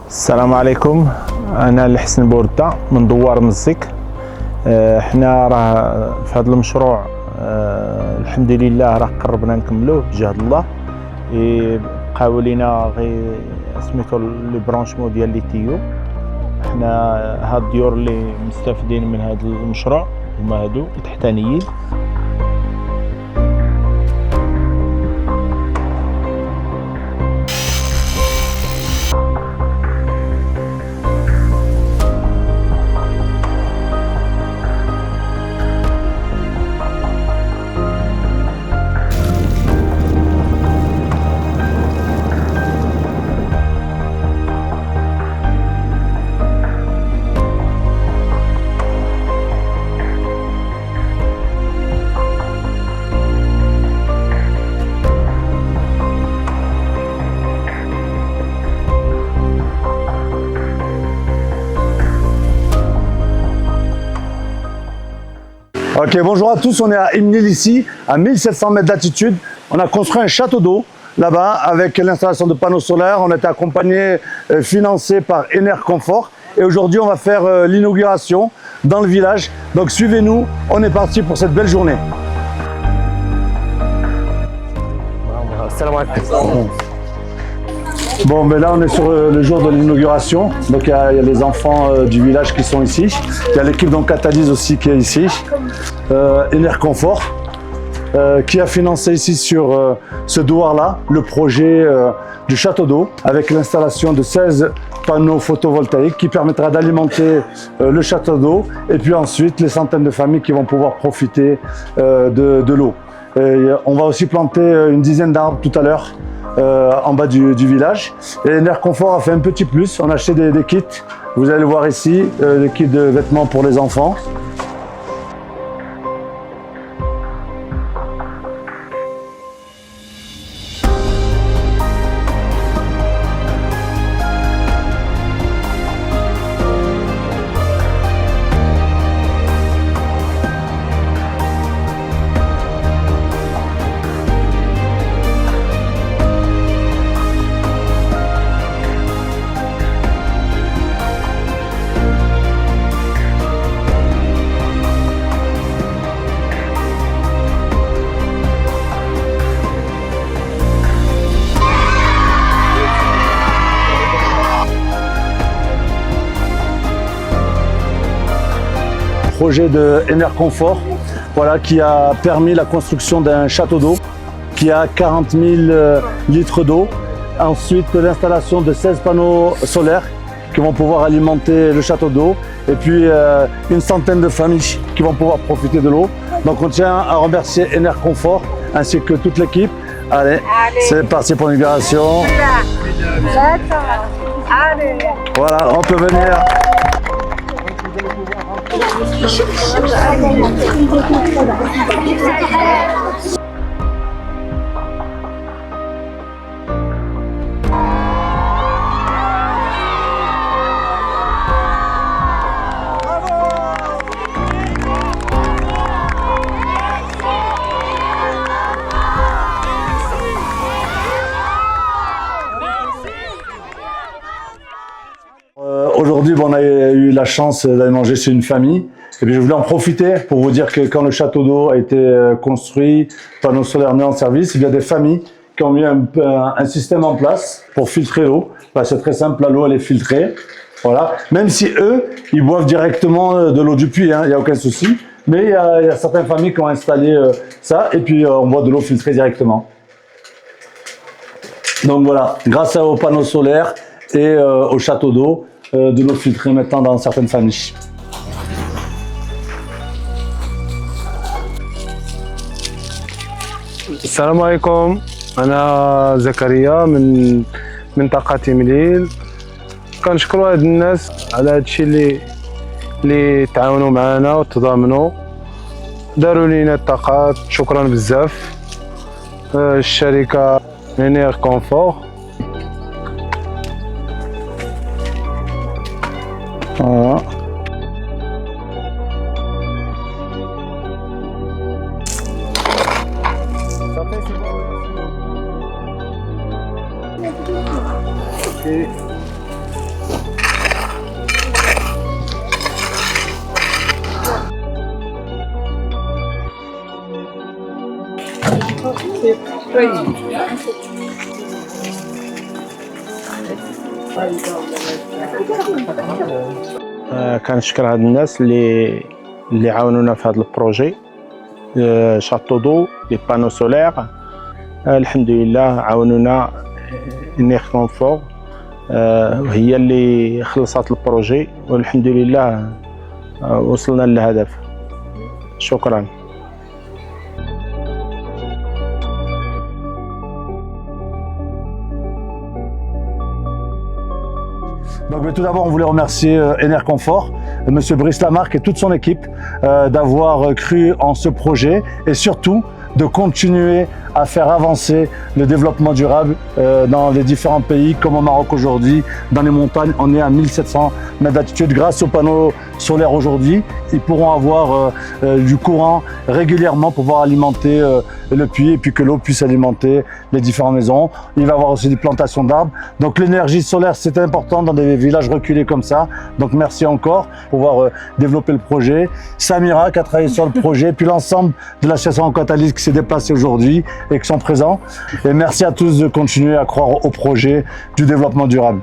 السلام عليكم. انا الحسن بوردة من دوار مزيك. حنا راه في هذا المشروع الحمد لله راه قربنا نكملوه بجهد الله. بقاو لينا غير سميتو لي برونشمون ديال لي تيو. حنا هاد الديور اللي مستفيدين من هذا المشروع هما هادو تحتانيين. Ok, bonjour à tous, on est à Imnil ici, à 1700 mètres d'altitude. On a construit un château d'eau là-bas avec l'installation de panneaux solaires. On a été accompagné, financé par Ener Confort. Et aujourd'hui, on va faire l'inauguration dans le village. Donc suivez-nous, on est parti pour cette belle journée. Bon, mais là on est sur le jour de l'inauguration, donc il y a les enfants du village qui sont ici, il y a l'équipe Catalyse aussi qui est ici, Ener Confort, qui a financé ici sur ce douar-là le projet du château d'eau avec l'installation de 16 panneaux photovoltaïques qui permettra d'alimenter le château d'eau et puis ensuite les centaines de familles qui vont pouvoir profiter de l'eau. On va aussi planter une dizaine d'arbres tout à l'heure en bas du village. Et Ener Confort a fait un petit plus, on a acheté des kits, vous allez le voir ici, des kits de vêtements pour les enfants. Projet de Ener Confort, voilà, qui a permis la construction d'un château d'eau qui a 40 000 litres d'eau. Ensuite, l'installation de 16 panneaux solaires qui vont pouvoir alimenter le château d'eau. Et puis, une centaine de familles qui vont pouvoir profiter de l'eau. Donc, on tient à remercier Ener Confort ainsi que toute l'équipe. Allez, c'est parti pour l'inauguration. Voilà, on peut venir. Aujourd'hui, on a eu la chance d'aller manger chez une famille. Et puis je voulais en profiter pour vous dire que quand le château d'eau a été construit, panneaux solaires mis en service, il y a des familles qui ont mis un système en place pour filtrer l'eau. C'est très simple, l'eau elle est filtrée. Voilà. Même si eux, ils boivent directement de l'eau du puits, hein, il n'y a aucun souci. Mais il y a certaines familles qui ont installé ça et puis on boit de l'eau filtrée directement. Donc voilà, grâce aux panneaux solaires et au château d'eau, de l'eau filtrée maintenant dans certaines familles. السلام عليكم. أنا زكريا من منطقة إمليل. كنشكروا هاد الناس على هادشي اللي تعاونوا معنا وتضامنوا، داروا لينا الطاقات، شكرا بزاف. الشركة Ener Confort. Voilà. كنشكر هاد الناس اللي عاونونا في هذا البروجي. شاتو دو لي بانو سولير، الحمد لله عاونونا. انير كونفور هي اللي خلصت البروجي، والحمد لله وصلنا للهدف. شكرا. Donc, tout d'abord, on voulait remercier Enerconfort, M. Brice Lamarck et toute son équipe d'avoir cru en ce projet et surtout de continuer à faire avancer le développement durable dans les différents pays, comme au Maroc aujourd'hui, dans les montagnes. On est à 1700 mètres d'altitude. Grâce aux panneaux solaires aujourd'hui, ils pourront avoir du courant régulièrement pour pouvoir alimenter le puits et puis que l'eau puisse alimenter les différentes maisons. Il va y avoir aussi des plantations d'arbres. Donc l'énergie solaire, c'est important dans des villages reculés comme ça. Donc merci encore pour pouvoir développer le projet. Samira qui a travaillé sur le projet, puis l'ensemble de l'association Catalyse qui s'est déplacée aujourd'hui et qui sont présents. Et merci à tous de continuer à croire au projet du développement durable.